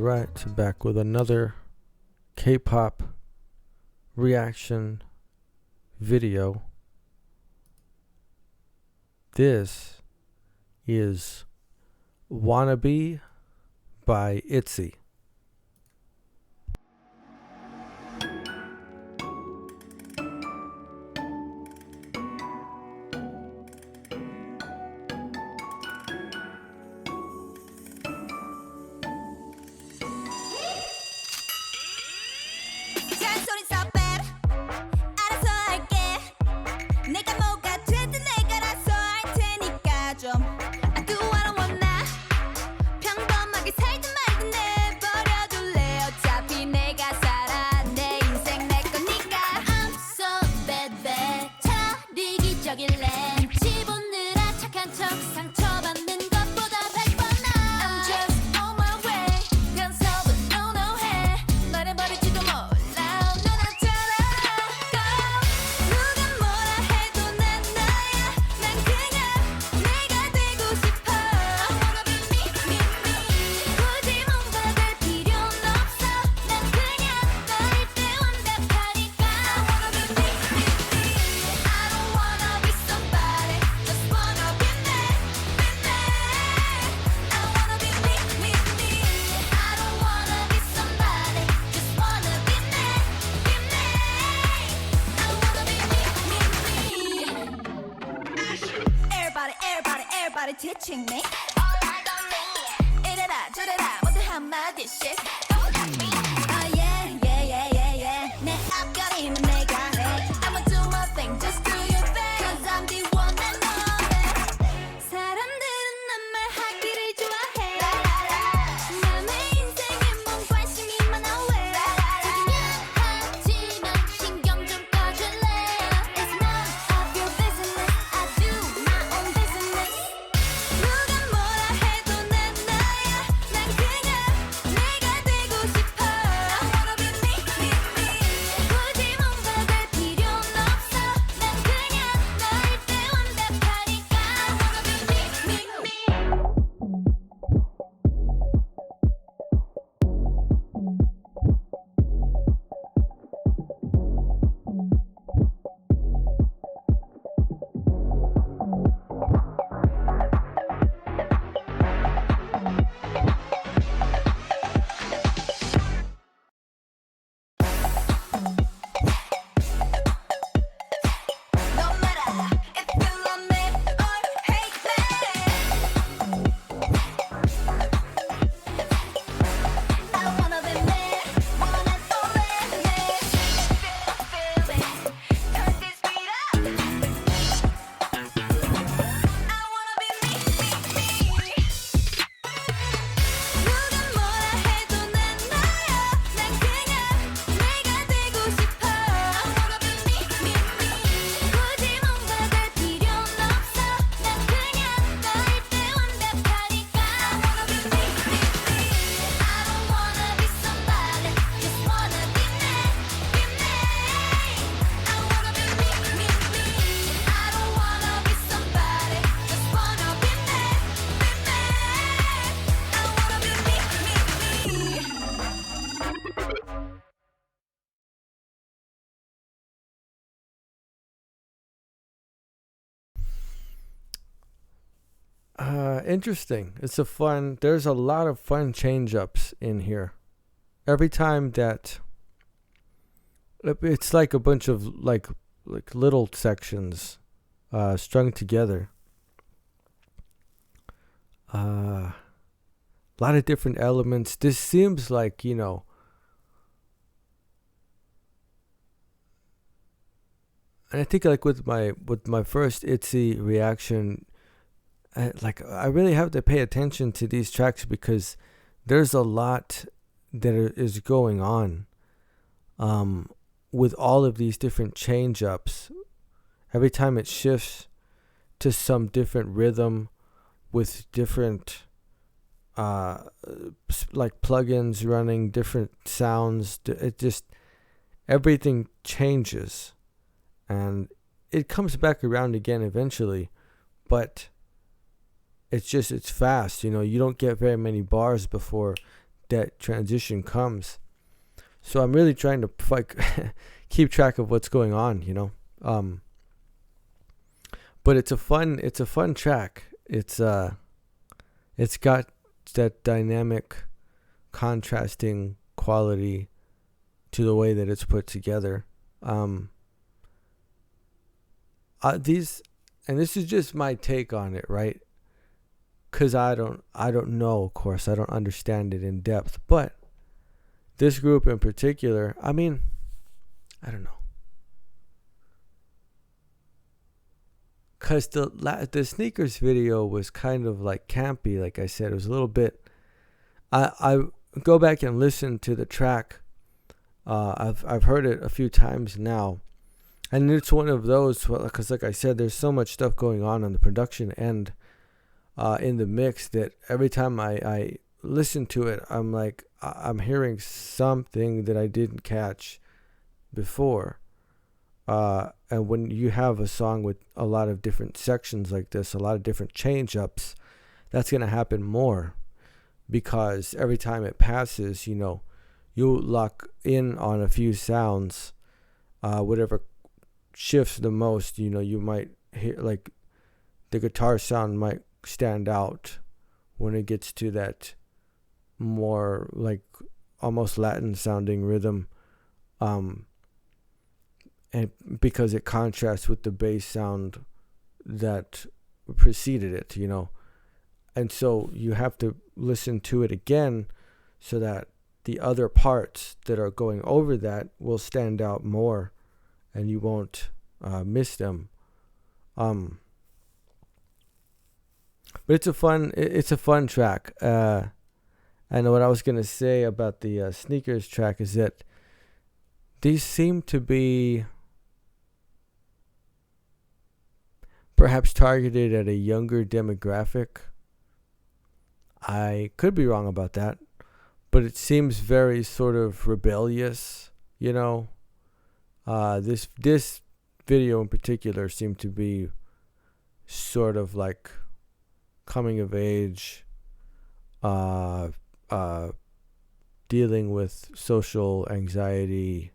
Alright, back with another K-pop reaction video. This is Wannabe by ITZY. Everybody teaching me. 이래라 저래라 모두 한마디씩. Oh yeah, yeah, yeah, yeah, yeah. 내 앞가림은 내가 해. I'ma do my thing, just do your thing. Cause I'm the one and only. 사람들은 난 말하기를 좋아해. 남의 인생에 뭔 관심이 많아 왜. 미안하지만 신경 좀 꺼줄래. It's none of your business. I do my own business. 누가 뭐라 해도 난 나야. 난 그냥 내가 되고 싶어. I wanna be me, me, me. 굳이 뭔가 될 필요는 없어. 난 그냥 너일 때 완벽하니까. I wanna be me, me, me. No matter if you love me or hate me, I wanna be me, one and only me. Feel it, turn this beat up. I wanna be me, me, me. 누가 뭐라 해도 난 나야. 난 그냥 내가 되고 싶어. I wanna be me, me, me. 굳이 뭔가 될 필요는 없어. 난 그냥 너일 때 완벽하니까. I wanna be me, me, me. I don't wanna be somebody, just wanna be me, be me. I wanna be me, me, me. I don't wanna be somebody, just wanna be me, be me. I wanna be me, me, me. Interesting. There's a lot of fun change ups in here. Every time that it's like a bunch of like little sections strung together. A lot of different elements. This seems like, and I think like with my first ITZY reaction, I really have to pay attention to these tracks because there's a lot that is going on with all of these different change ups. Every time it shifts to some different rhythm with different like plugins running, different sounds, it just everything changes and it comes back around again eventually, but it's fast. You don't get very many bars before that transition comes. So I'm really trying to like keep track of what's going on, you know. But it's a fun track. It's got that dynamic, contrasting quality to the way that it's put together. This is just my take on it, right? Because I don't know, of course, I don't understand it in depth, but this group in particular, I mean, I don't know. Because the Sneakers video was kind of like campy, like I said. It was a little bit... I go back and listen to the track. I've heard it a few times now. And it's one of those, because like I said, there's so much stuff going on the production end in the mix that every time I listen to it, I'm like, I'm hearing something that I didn't catch before. And when you have a song with a lot of different sections like this, a lot of different change-ups, that's going to happen more. Because every time it passes, you know, you lock in on a few sounds, whatever shifts the most, you know, you might hear, like, the guitar sound might stand out when it gets to that more, like, almost Latin sounding rhythm. And because it contrasts with the bass sound that preceded it, you know. And so you have to listen to it again so that the other parts that are going over that will stand out more and you won't miss them. But it's a fun track. And what I was going to say about the Sneakers track is that these seem to be perhaps targeted at a younger demographic. I could be wrong about that, but it seems very sort of rebellious, you know. This video in particular seemed to be sort of like coming of age, dealing with social anxiety,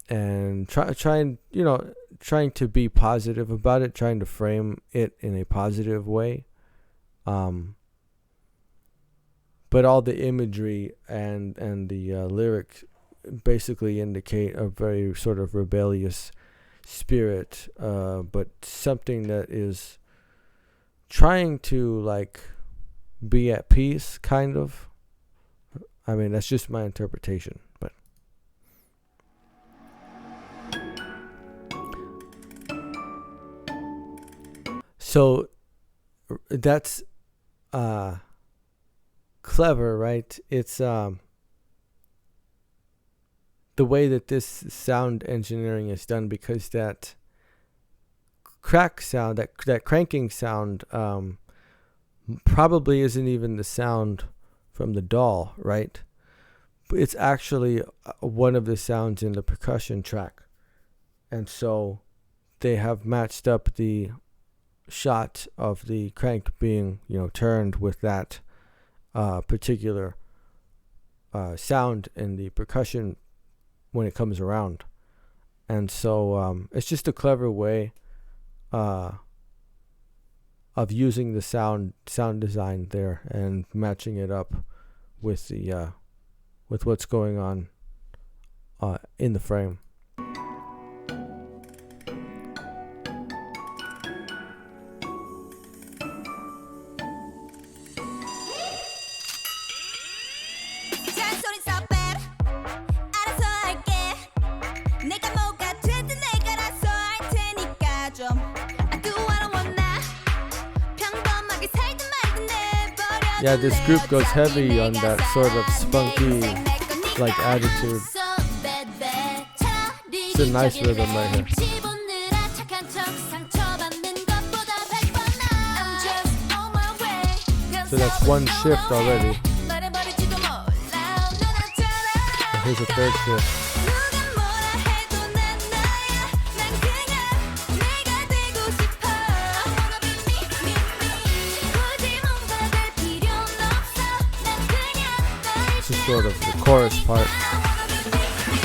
and trying to be positive about it, trying to frame it in a positive way. But all the imagery and the lyrics basically indicate a very sort of rebellious spirit, but something that is trying to like be at peace, kind of. I mean, that's just my interpretation, but so that's clever, right? It's the way that this sound engineering is done, because that crack sound, that cranking sound, probably isn't even the sound from the doll, right? It's actually one of the sounds in the percussion track. And so they have matched up the shot of the crank being, turned with that particular sound in the percussion when it comes around. And so it's just a clever way of using the sound design there and matching it up with the with what's going on in the frame. Yeah, this group goes heavy on that sort of spunky, like, attitude. It's a nice rhythm right here. So that's one shift already. And here's a third shift. sort of the chorus part.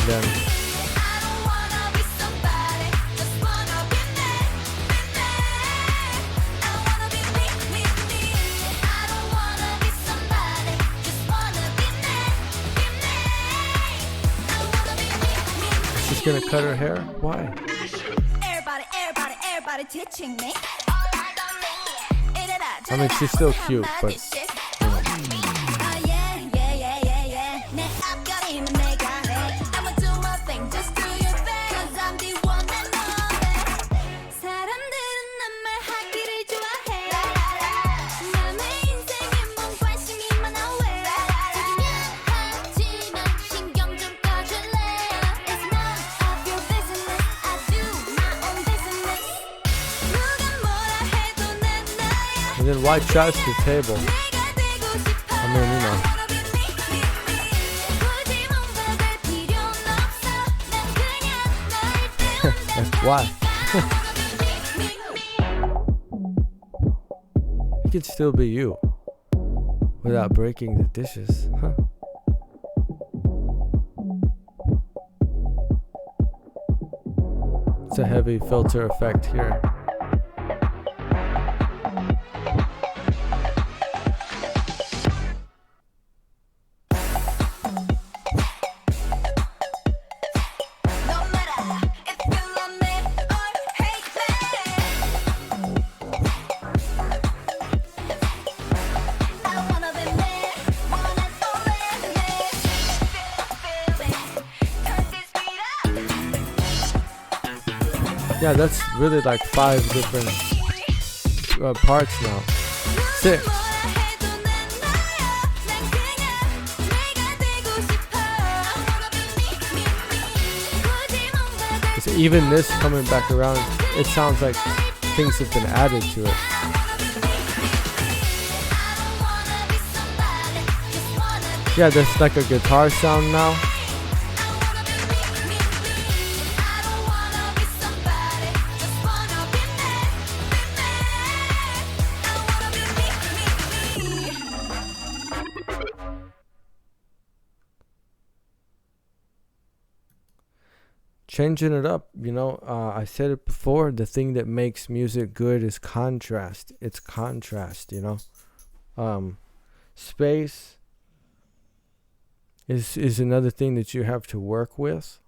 Then she's gonna cut her hair? Why? I mean, she's still cute, but you know. And then why trash the table? I mean, you know. Why? You can still be you without breaking the dishes, huh? It's a heavy filter effect here. Yeah, that's really like 5 different parts now. 6. So even this coming back around, it sounds like things have been added to it. Yeah, there's like a guitar sound now. Changing it up, you know. I said it before, the thing that makes music good is contrast. It's contrast, you know. Space is another thing that you have to work with.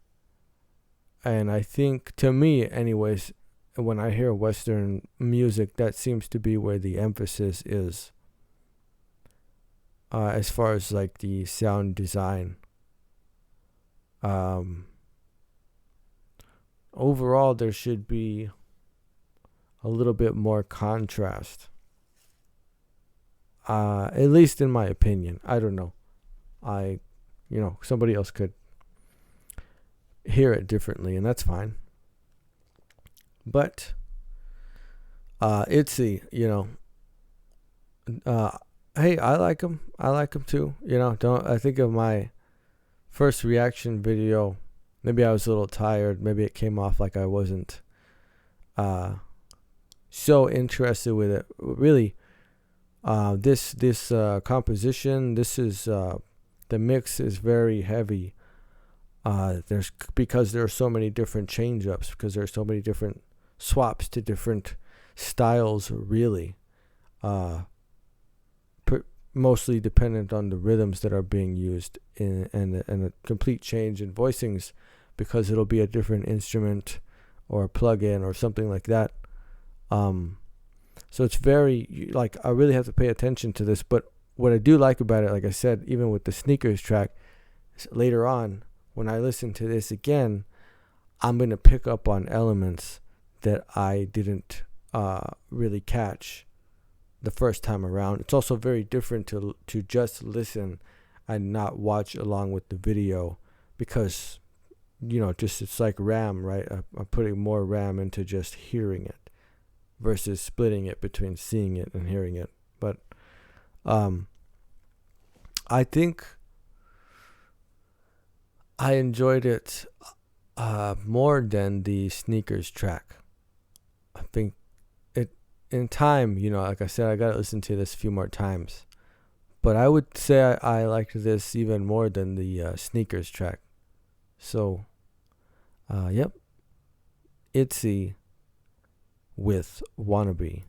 And I think, to me anyways, when I hear Western music, that seems to be where the emphasis is, as far as like the sound design. Overall, there should be a little bit more contrast. At least in my opinion. I don't know. You know, somebody else could hear it differently, and that's fine. But ITZY, you know, hey, I like him. I like him too. You know, I think of my first reaction video. Maybe I was a little tired. Maybe it came off like I wasn't so interested with it. Really, this composition, this is the mix is very heavy. Because there are so many different change-ups, because there are so many different swaps to different styles, really. Mostly dependent on the rhythms that are being used and a complete change in voicings, because it'll be a different instrument or a plug-in or something like that. So it's very, like, I really have to pay attention to this. But what I do like about it, like I said, even with the sneakers track, is later on, when I listen to this again, I'm going to pick up on elements that I didn't really catch the first time around. It's also very different to just listen and not watch along with the video, because, you know, just it's like RAM, right? I'm putting more RAM into just hearing it versus splitting it between seeing it and hearing it. But I think I enjoyed it more than the sneakers track. I think it, in time, you know, like I said, I got to listen to this a few more times. But I would say I liked this even more than the Sneakers track. So, yep. ITZY with Wannabe.